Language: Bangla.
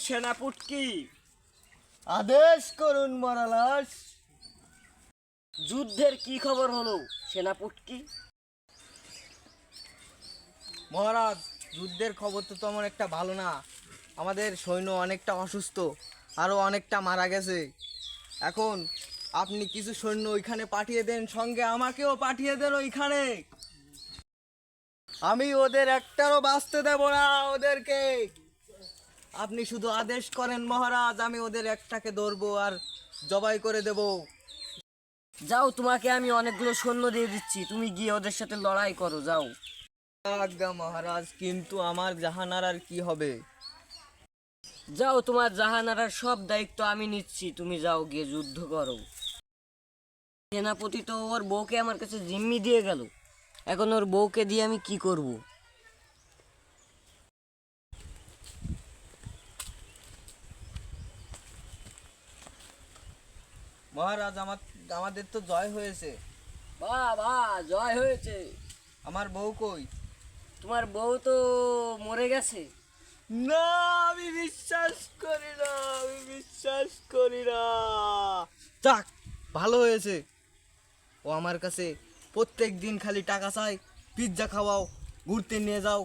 সেনাপুটকি, আদেশ করুন মহারাজ। যুদ্ধের কি খবর হলো সেনাপুটকি? মহারাজ, যুদ্ধের খবর তো তেমন একটা ভালো না। আমাদের সৈন্য অনেকটা অসুস্থ, আরও অনেকটা মারা গেছে। এখন আপনি কিছু সৈন্য ওইখানে পাঠিয়ে দেন, সঙ্গে আমাকেও পাঠিয়ে দেন ওইখানে। আমি ওদের একটারও বাঁচতে দেব না ওদেরকে। আপনি শুধু আদেশ করেন মহারাজ, আমি ওদের একটাকে ধরবো আর জবাই করে দেব। যাও, তোমাকে আমি অনেকগুলো সৈন্য দিয়ে দিচ্ছি, তুমি গিয়ে ওদের সাথে লড়াই করো, যাও। আজ্ঞা মহারাজ, কিন্তু আমার জাহানারার কি হবে? যাও, তোমার জাহানারার সব দায়িত্ব আমি নিচ্ছি, তুমি যাও গিয়ে যুদ্ধ করো। সেনাপতি তো ওর বউকে আমার কাছে জিম্মি দিয়ে গেল, এখন ওর বউকে দিয়ে আমি কি করব? মহারাজ, আমাদের তো জয় হয়েছে। বাহ বাহ, জয় হয়েছে। আমার বউ কই? তোমার বউ তো মরে গেছে। না, আমি বিশ্বাস করি না, আমি বিশ্বাস করি না। যাক, ভালো হয়েছে। ও আমার কাছে প্রত্যেক দিন খালি টাকা চাই, পিৎজা খাওয়াও, ঘুরতে নিয়ে যাও।